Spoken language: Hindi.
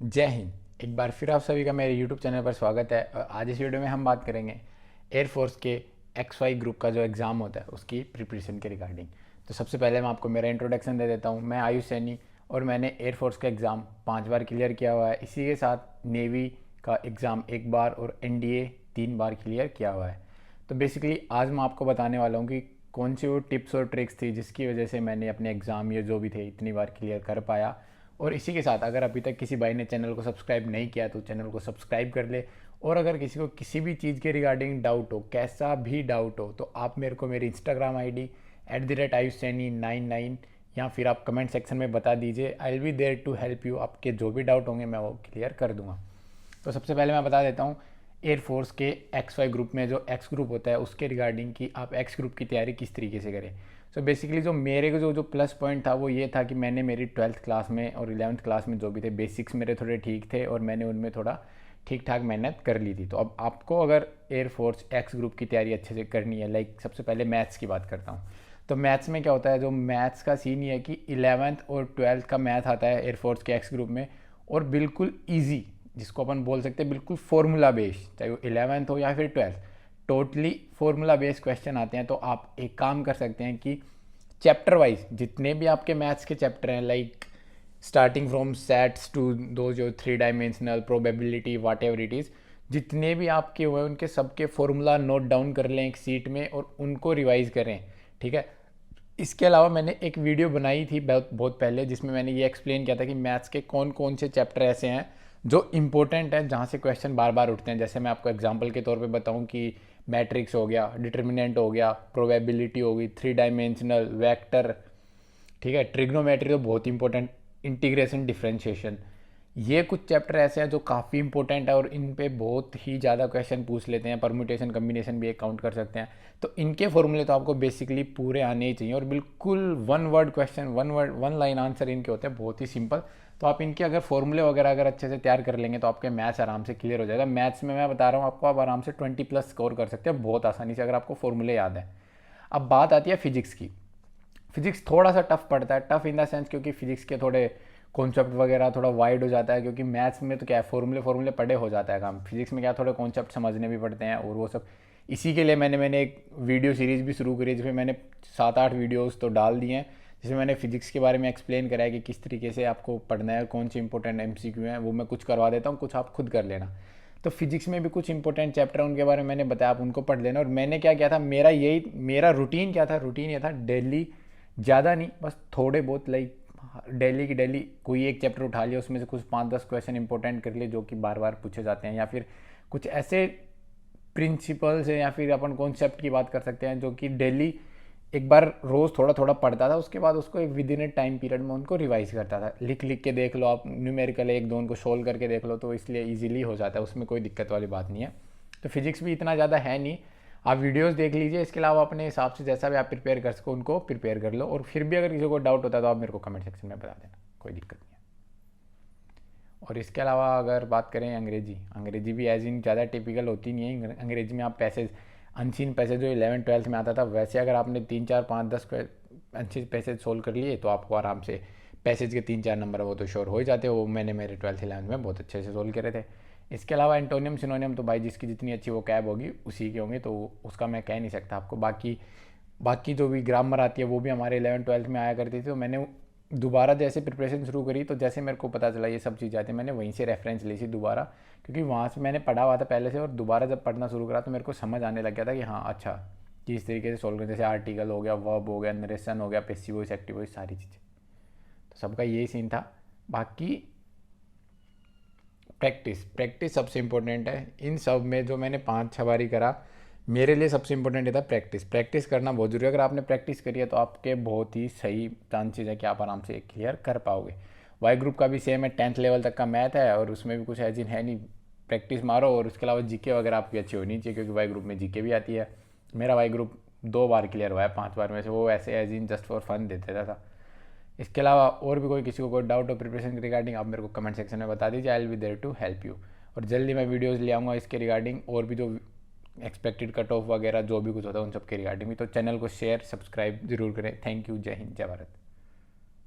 जय हिंद। एक बार फिर आप सभी का मेरे YouTube चैनल पर स्वागत है। और आज इस वीडियो में हम बात करेंगे एयरफोर्स के XY ग्रुप का जो एग्ज़ाम होता है उसकी प्रिपरेशन के रिगार्डिंग। तो सबसे पहले मैं आपको मेरा इंट्रोडक्शन दे देता हूँ। मैं आयुष सैनी और मैंने एयरफोर्स का एग्ज़ाम 5 बार क्लियर किया हुआ है। इसी के साथ नेवी का एग्ज़ाम 1 बार और NDA 3 बार क्लियर किया हुआ है। तो बेसिकली आज मैं आपको बताने वाला हूँ कि कौन सी वो टिप्स और ट्रिक्स थी जिसकी वजह से मैंने अपने एग्ज़ाम या जो भी थे इतनी बार क्लियर कर पाया। और इसी के साथ अगर अभी तक किसी भाई ने चैनल को सब्सक्राइब नहीं किया तो चैनल को सब्सक्राइब कर ले। और अगर किसी को किसी भी चीज़ के रिगार्डिंग डाउट हो, कैसा भी डाउट हो, तो आप मेरे को मेरी इंस्टाग्राम ID @ayushsaini99 या फिर आप कमेंट सेक्शन में बता दीजिए। I will be there to help you. आपके जो भी डाउट होंगे मैं वो क्लियर कर दूंगा। तो सबसे पहले मैं बता देता हूँ एयरफोर्स के XY ग्रुप में जो X ग्रुप होता है उसके रिगार्डिंग कि आप X ग्रुप की तैयारी किस तरीके से करें। सो बेसिकली जो मेरे को जो प्लस पॉइंट था वो ये था कि मैंने मेरी 12th क्लास में और 11th क्लास में जो भी थे बेसिक्स मेरे थोड़े ठीक थे और मैंने उनमें थोड़ा ठीक ठाक मेहनत कर ली थी। तो अब आपको अगर एयरफोर्स X ग्रुप की तैयारी अच्छे से करनी है, लाइक सबसे पहले मैथ्स की बात करता हूँ। तो मैथ्स में क्या होता है, जो मैथ्स का सीन ये है कि 11th और 12th का मैथ आता है एयरफोर्स के X ग्रुप में, और बिल्कुल ईजी, जिसको अपन बोल सकते हैं बिल्कुल फॉर्मूला बेस्ड, चाहे वो 11th हो या फिर 12th, totally formula based question आते हैं। तो आप एक काम कर सकते हैं कि चैप्टर वाइज जितने भी आपके मैथ्स के चैप्टर हैं, like starting from sets to दो जो 3 dimensional probability whatever it is, जितने भी आपके हुए उनके सबके फॉर्मूला नोट डाउन कर लें एक सीट में और उनको रिवाइज करें। ठीक है। इसके अलावा मैंने एक वीडियो बनाई थी बहुत बहुत पहले जिसमें मैंने ये एक्सप्लेन किया था कि मैथ्स के कौन कौन से चैप्टर ऐसे हैं जो इंपॉर्टेंट है, जहाँ से क्वेश्चन बार बार उठते हैं। जैसे मैं आपको एग्जांपल के तौर पे बताऊं कि मैट्रिक्स हो गया, डिटर्मिनेंट हो गया, प्रोबेबिलिटी हो गई, 3 डायमेंशनल वेक्टर, ठीक है, ट्रिग्नोमेट्री तो बहुत इंपॉर्टेंट, इंटीग्रेशन डिफरेंशिएशन, ये कुछ चैप्टर ऐसे हैं जो काफ़ी इंपॉर्टेंट है और इन पे बहुत ही ज़्यादा क्वेश्चन पूछ लेते हैं। परम्यूटेशन कम्बिनेशन भी एक काउंट कर सकते हैं। तो इनके फॉर्मूले तो आपको बेसिकली पूरे आने ही चाहिए और बिल्कुल one word question, one line answer इनके होते हैं, बहुत ही सिंपल। तो आप इनके अगर फॉर्मूले वगैरह अगर अच्छे से तैयार कर लेंगे तो आपके मैथ्स आराम से क्लियर हो जाएगा। मैथ्स में मैं बता रहा हूँ आपको, आप आराम से 20+ स्कोर कर सकते हैं बहुत आसानी से अगर आपको फॉर्मूले याद है। अब बात आती है फिजिक्स की। फिजिक्स थोड़ा सा टफ पड़ता है, टफ इन द सेंस क्योंकि फिजिक्स के थोड़े कॉन्सेप्ट वगैरह थोड़ा वाइड हो जाता है, क्योंकि मैथ्स में तो क्या है, फॉर्मूले फॉर्मूले पढ़े हो जाता है काम। फिजिक्स में क्या थोड़े कॉन्सेप्ट समझने भी पड़ते हैं और वो सब। इसी के लिए मैंने एक वीडियो सीरीज़ भी शुरू करी जिसमें मैंने 7-8 वीडियोस तो डाल दिए हैं, जिसमें मैंने फिजिक्स के बारे में एक्सप्लेन करा है कि किस तरीके से आपको पढ़ना है और कौन से इंपॉर्टेंट MCQ हैं। वो मैं कुछ करवा देता हूँ, कुछ आप खुद कर लेना। तो फिजिक्स में भी कुछ इंपॉर्टेंट चैप्टर उनके बारे में मैंने बताया, आप उनको पढ़ लेना। और मैंने क्या किया था, मेरा रूटीन क्या था, रूटीन ये था डेली, ज़्यादा नहीं, बस थोड़े बहुत, लाइक डेली की डेली कोई एक चैप्टर उठा लिया, उसमें से कुछ 5-10 क्वेश्चन इंपॉर्टेंट कर लिए जो कि बार बार पूछे जाते हैं, या फिर कुछ ऐसे प्रिंसिपल्स है या फिर अपन कॉन्सेप्ट की बात कर सकते हैं जो कि डेली एक बार रोज़ थोड़ा थोड़ा पढ़ता था। उसके बाद उसको एक with in A time period में उनको रिवाइज करता था। लिख लिख के देख लो आप, न्यूमेरिकल एक दो उनको सोल्व करके देख लो, तो इसलिए ईजिली हो जाता है, उसमें कोई दिक्कत वाली बात नहीं है। तो फिजिक्स भी इतना ज़्यादा है नहीं, आप वीडियोस देख लीजिए। इसके अलावा अपने हिसाब से जैसा भी आप प्रिपेयर कर सको उनको प्रिपेयर कर लो। और फिर भी अगर किसी को डाउट होता है तो आप मेरे को कमेंट सेक्शन में बता देना, कोई दिक्कत नहीं है। और इसके अलावा अगर बात करें अंग्रेजी, अंग्रेजी भी एज इन ज़्यादा टिपिकल होती नहीं है। अंग्रेजी में आप पैसेज, अनसीन पैसेज जो 11th-12th में आता था, वैसे अगर आपने 3-4-5-10 अनसीन पैसेज सोल्व कर लिए तो आपको आराम से पैसेज के 3-4 नंबर वो तो श्योर हो ही जाते हो। वो मैंने मेरे 12th-11th में बहुत अच्छे से सोल्व करे थे। इसके अलावा एंटोनियम सिनोनियम तो भाई जिसकी जितनी अच्छी वो कैब होगी उसी के होंगे, तो उसका मैं कह नहीं सकता आपको। बाकी बाकी जो भी ग्रामर आती है वो भी हमारे 11th-12th में आया करती थी। तो मैंने दोबारा जैसे प्रिपरेशन शुरू करी तो जैसे मेरे को पता चला ये सब चीज़ आती है, मैंने वहीं से रेफरेंस ली थी दोबारा, क्योंकि वहाँ से मैंने पढ़ा हुआ था पहले से। और दोबारा जब पढ़ना शुरू करा तो मेरे को समझ आने लग गया था कि हाँ अच्छा, कि इस तरीके से सोल्व करें। जैसे आर्टिकल हो गया, वर्ब हो गया, नरेशन हो गया, पैसिव वॉइस, एक्टिव वॉइस, सारी चीज़ें। तो सबका यही सीन था। बाकी प्रैक्टिस, प्रैक्टिस सबसे इम्पोर्टेंट है इन सब में। जो मैंने 5-6 बारी करा, मेरे लिए सबसे इम्पोर्टेंट ये था प्रैक्टिस। प्रैक्टिस करना बहुत जरूरी है। अगर आपने प्रैक्टिस करी है तो आपके बहुत ही सही चांसेज है कि आप आराम से क्लियर कर पाओगे। वाई ग्रुप का भी सेम है, 10th लेवल तक का मैथ है और उसमें भी कुछ एजिन है नहीं। प्रैक्टिस मारो और उसके अलावा जीके वगैरह आपकी अच्छी होनी चाहिए, क्योंकि वाई ग्रुप में जीके भी आती है। मेरा वाई ग्रुप 2 बार क्लियर हुआ है 5 बार में से। वो ऐसे एजिन जस्ट फॉर फन देते था। इसके अलावा और भी कोई किसी को कोई डाउट हो प्रिपरेशन के रिगार्डिंग, आप मेरे को कमेंट सेक्शन में बता दीजिए। I will be there to help you. और जल्दी मैं वीडियोस ले आऊँगा इसके रिगार्डिंग, और भी जो एक्सपेक्टेड कट ऑफ वगैरह जो भी कुछ होता है उन सब के रिगार्डिंग भी। तो चैनल को शेयर सब्सक्राइब जरूर करें। Thank you. जय हिंद, जय भारत।